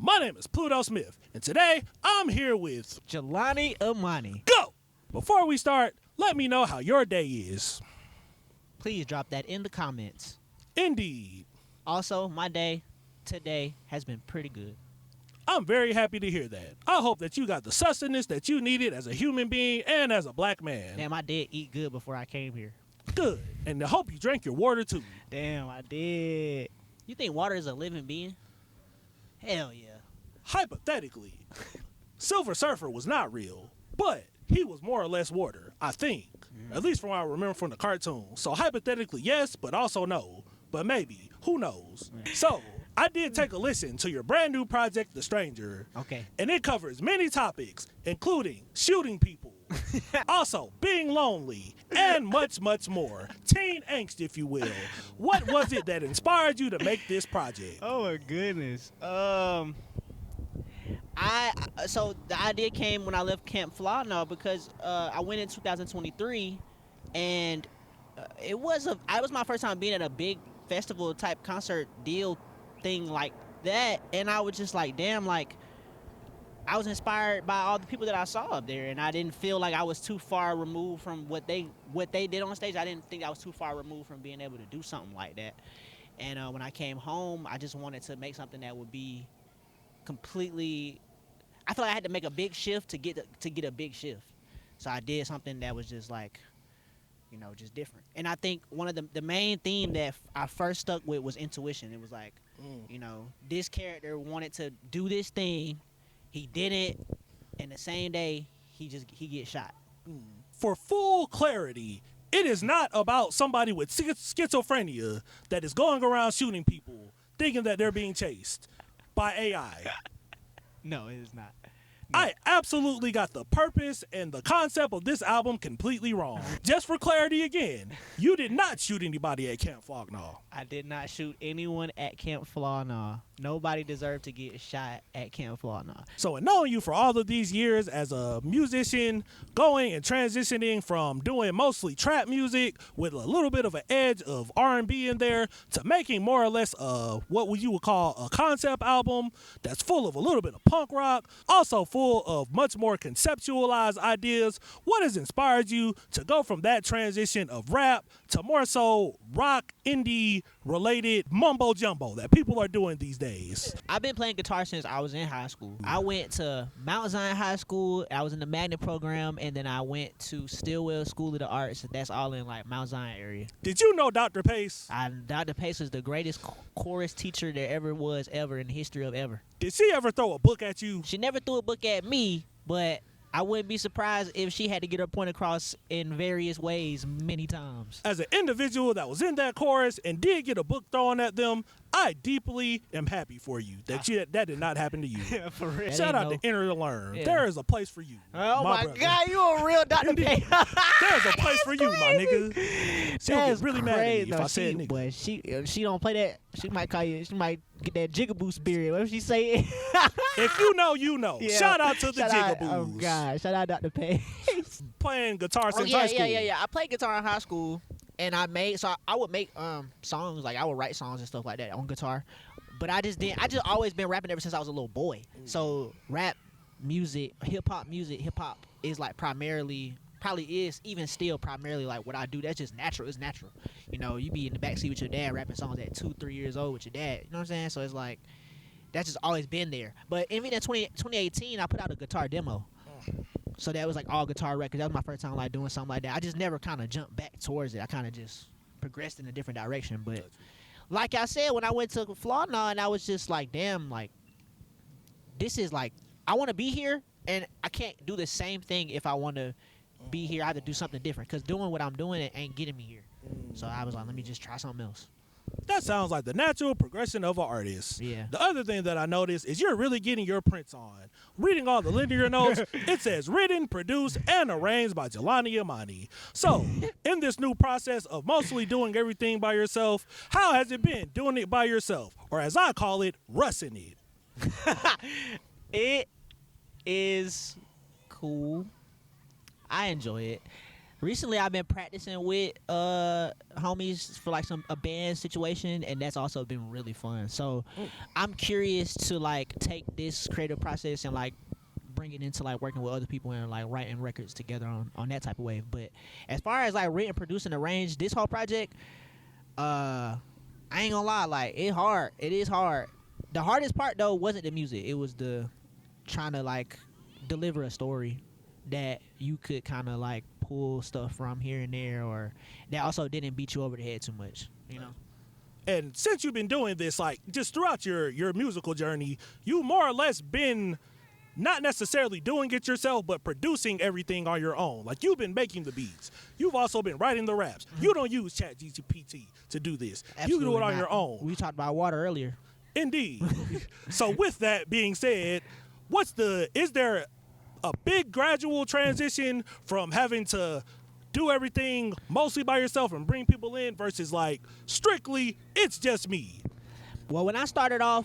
My name is Plewto Smith, and today I'm here with Jelani Amani. Go! Before we start, let me know how your day is. Please drop that in the comments. Indeed. Also, my day today has been pretty good. I'm very happy to hear that. I hope that you got the sustenance that you needed as a human being and as a black man. Damn, I did eat good before I came here. Good. And I hope you drank your water too. Damn, I did. You think water is a living being? Hell yeah. Hypothetically, Silver Surfer was not real, but he was more or less water, I think. At least from what I remember from the cartoon. So hypothetically, yes, but also no. But maybe. Who knows? So, I did take a listen to your brand new project, The Stranger. Okay. And it covers many topics, including shooting people, also being lonely, and much, much more. Teen angst, if you will. What was it that inspired you to make this project? Oh my goodness. So the idea came when I left Camp Flawno because I went in 2023, and it was my first time being at a big festival type concert deal thing like that, and I was just like, damn, like I was inspired by all the people that I saw up there, and I didn't feel like I was too far removed from what they did on stage. I didn't think I was too far removed from being able to do something like that. And when I came home, I just wanted to make something that would be completely. I feel like I had to make a big shift to get a big shift. So I did something that was just like, just different. And I think one of the main theme that I first stuck with was intuition. It was like, this character wanted to do this thing, he did it, and the same day he gets shot. For full clarity, it is not about somebody with schizophrenia that is going around shooting people thinking that they're being chased by AI. No, it is not. I absolutely got the purpose and the concept of this album completely wrong. Just for clarity again, you did not shoot anybody at Camp Flawno. I did not shoot anyone at Camp Flawno. Nobody deserved to get shot at Camp Flawno. So in knowing you for all of these years as a musician, going and transitioning from doing mostly trap music with a little bit of an edge of R&B in there to making more or less what you would call a concept album that's full of a little bit of punk rock, also full of much more conceptualized ideas, what has inspired you to go from that transition of rap to more so rock, indie related mumbo jumbo that people are doing these days? I've been playing guitar since I was in high school. I went to Mount Zion High School. I was in the magnet program, and then I went to Stillwell School of the Arts. That's all in like Mount Zion area. Did you know Dr. Pace? Dr. Pace was the greatest chorus teacher there ever was ever in the history of ever. Did she ever throw a book at you? She never threw a book at me, but I wouldn't be surprised if she had to get her point across in various ways many times. As an individual that was in that chorus and did get a book thrown at them, I deeply am happy for you that that did not happen to you. Yeah, for real. Shout out to Enter to Learn. Yeah. There is a place for you. Oh my brother. God, you a real Dr. Pace. There's a place for you, my nigga. She'll get really mad at me if I say nigga. But she don't play that. She might call you. She might get that jigaboo spirit. What if she say? If you know, you know. Yeah. Shout out to the jigaboos. Oh God, shout out Dr. Pace. Playing guitar since high school. Yeah. I played guitar in high school, and I would make songs, like I would write songs and stuff like that on guitar. But I just always been rapping ever since I was a little boy. So rap music, hip hop is like probably is even still primarily like what I do. That's just natural. It's natural. You be in the backseat with your dad rapping songs at 2-3 years old with your dad. You know what I'm saying? So it's like that's just always been there. But even in 2018, I put out a guitar demo. So that was like all guitar records. That was my first time like doing something like that. I just never kind of jumped back towards it. I kind of just progressed in a different direction. But like I said, when I went to Flawno, and I was just like, damn, like this is like I want to be here, and I can't do the same thing if I want to be here. I have to do something different because doing what I'm doing it ain't getting me here. So I was like, let me just try something else. That sounds like the natural progression of an artist. Yeah. The other thing that I noticed is you're really getting your prints on. Reading all the linear notes, it says written, produced, and arranged by Jelani Amani. So, in this new process of mostly doing everything by yourself, how has it been doing it by yourself? Or as I call it, russing it. It is cool. I enjoy it. Recently, I've been practicing with homies for like a band situation, and that's also been really fun. So, I'm curious to like take this creative process and like bring it into like working with other people and like writing records together on that type of wave. But as far as like written, producing, arranged, this whole project, I ain't gonna lie, like it's hard. It is hard. The hardest part though wasn't the music. It was the trying to like deliver a story that you could kind of like pull stuff from here and there, or that also didn't beat you over the head too much, you know. And since you've been doing this, like just throughout your musical journey, you more or less been not necessarily doing it yourself, but producing everything on your own. Like you've been making the beats. You've also been writing the raps. You don't use ChatGPT to do this. Absolutely you do it on not. your own. We talked about water earlier. Indeed. So with that being said, is there a big gradual transition from having to do everything mostly by yourself and bring people in versus like strictly it's just me? Well, when I started off,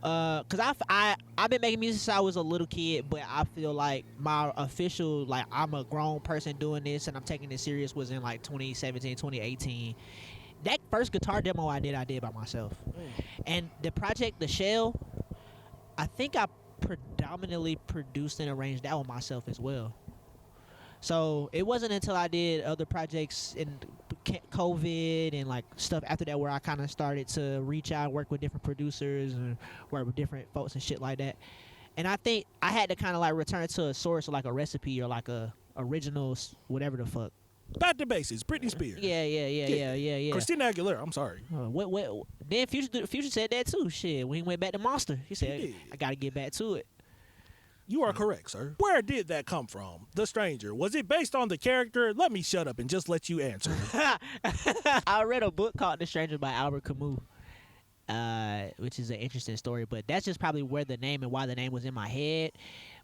cause I've been making music since I was a little kid, but I feel like my official, like I'm a grown person doing this and I'm taking it serious was in like 2017, 2018. That first guitar demo I did by myself. And the project, The Shell, I think I predominantly produced and arranged that one myself as well. So it wasn't until I did other projects in COVID and like stuff after that where I kind of started to reach out, work with different producers and work with different folks and shit like that. And I think I had to kind of like return to a source or like a recipe or like a original whatever the fuck. Back to basics. Britney Spears. Yeah. Christina Aguilera. I'm sorry. What? Then Future said that too. Shit, when he went back to Monster, he said, "I got to get back to it." You are correct, sir. Where did that come from? The Stranger. Was it based on the character? Let me shut up and just let you answer. I read a book called The Stranger by Albert Camus, which is an interesting story, but that's just probably where the name and why the name was in my head.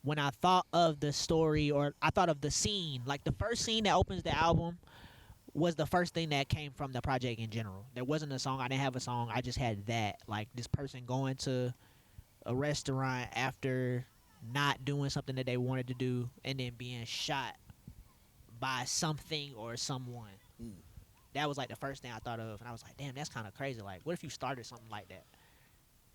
When I thought of the story, or I thought of the scene, like the first scene that opens the album was the first thing that came from the project in general. There wasn't a song. I didn't have a song. I just had that. Like this person going to a restaurant after not doing something that they wanted to do and then being shot by something or someone. That was like the first thing I thought of, and I was like, damn, that's kind of crazy. Like, what if you started something like that?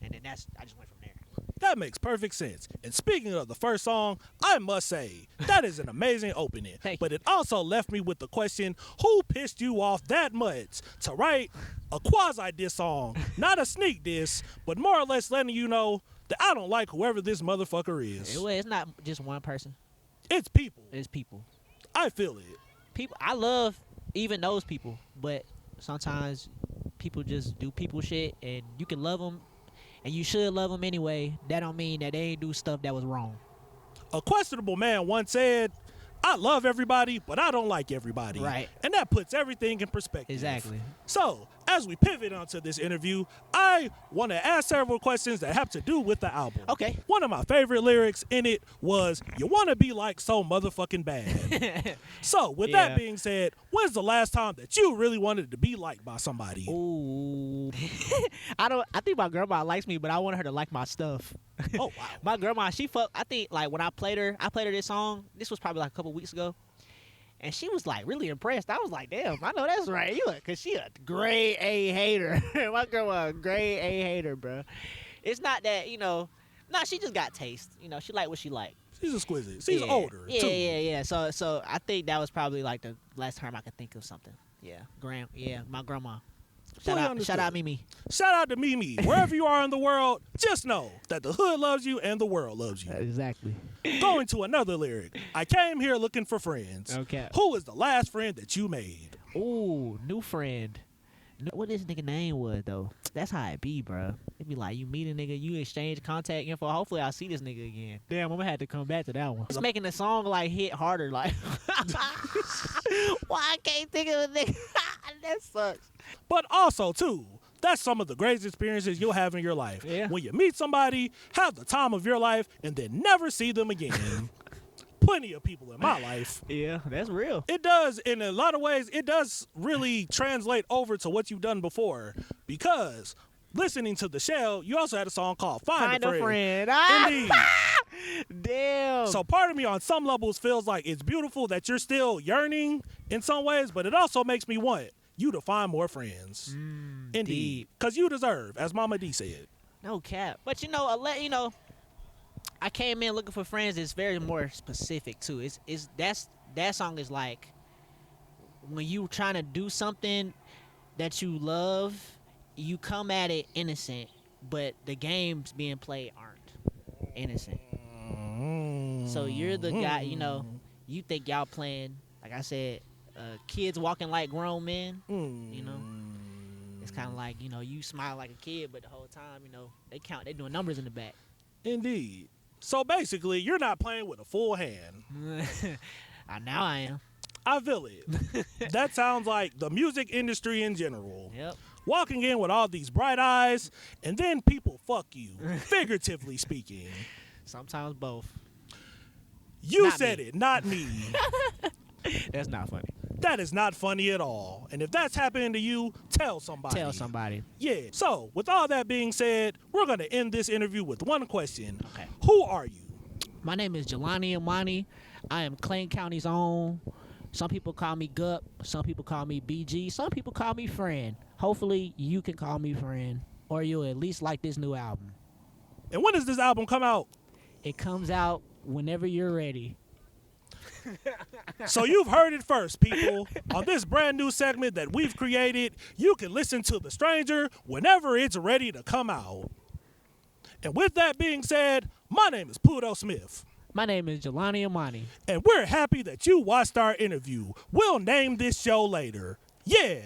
And then I just went from there. That makes perfect sense. And speaking of the first song, I must say, that is an amazing opening. But it also left me with the question, who pissed you off that much to write a quasi-diss song, not a sneak diss, but more or less letting you know that I don't like whoever this motherfucker is? It's not just one person. It's people. It's people. I feel it. People. I love even those people, but sometimes people just do people shit, and you can love them, and you should love them anyway. That don't mean that they ain't do stuff that was wrong. A questionable man once said, I love everybody, but I don't like everybody. Right. And that puts everything in perspective. Exactly. So, as we pivot onto this interview, I want to ask several questions that have to do with the album. Okay. One of my favorite lyrics in it was, you want to be like so motherfucking bad. So, with that being said, when's the last time that you really wanted to be liked by somebody? Ooh. I think my grandma likes me, but I want her to like my stuff. Oh, wow. My grandma, I think like when I played her this song, this was probably like a couple weeks ago. And she was like really impressed. I was like, damn, I know that's right. Cause she a grade A hater. My grandma a grade A hater, bro. It's not that, she just got taste. She like what she like. She's exquisite. She's older, too. Yeah. So I think that was probably like the last time I could think of something. Yeah. My grandma. Shout out Mimi. Shout out to Mimi. Wherever you are in the world, just know that the hood loves you and the world loves you. Exactly. Going to another lyric. I came here looking for friends. Okay. Who is the last friend that you made? Ooh, new friend. What this nigga name was, though? That's how it be, bro. It be like, you meet a nigga, you exchange contact info. Hopefully, I'll see this nigga again. Damn, I'm gonna have to come back to that one. It's making the song, like, hit harder, like. Why I can't think of a nigga? That sucks. But also, too, that's some of the greatest experiences you'll have in your life. Yeah. When you meet somebody, have the time of your life, and then never see them again. Plenty of people in my life. Yeah, that's real. It does, in a lot of ways, it does really translate over to what you've done before. Because listening to The Shell, you also had a song called Find a Friend. Indeed. Damn. So part of me on some levels feels like it's beautiful that you're still yearning in some ways, but it also makes me want you to find more friends. Indeed. Because you deserve, as Mama D said. No cap. But I came in looking for friends. It's very more specific too. That song is like when you trying to do something that you love, you come at it innocent, but the games being played aren't innocent. So you're the guy, you think y'all playing, like I said, kids walking like grown men, It's kind of like, you smile like a kid, but the whole time, they doing numbers in the back. Indeed. So basically, you're not playing with a full hand. Now I am. I feel it. That sounds like the music industry in general. Yep. Walking in with all these bright eyes, and then people fuck you, figuratively speaking. Sometimes both. You Not said me. it, not me. That's not funny. That is not funny at all. And if that's happening to you, tell somebody. Tell somebody. Yeah. So, with all that being said, we're going to end this interview with one question. Okay. Who are you? My name is Jelani Imani. I am Clayton County's own. Some people call me Gup. Some people call me BG. Some people call me friend. Hopefully, you can call me friend. Or you'll at least like this new album. And when does this album come out? It comes out whenever you're ready. So you've heard it first, people. On this brand new segment that we've created, you can listen to The Stranger whenever it's ready to come out. And with that being said, my name is Plewto Smith. My name is Jelani Imani. And we're happy that you watched our interview. We'll name this show later. Yeah.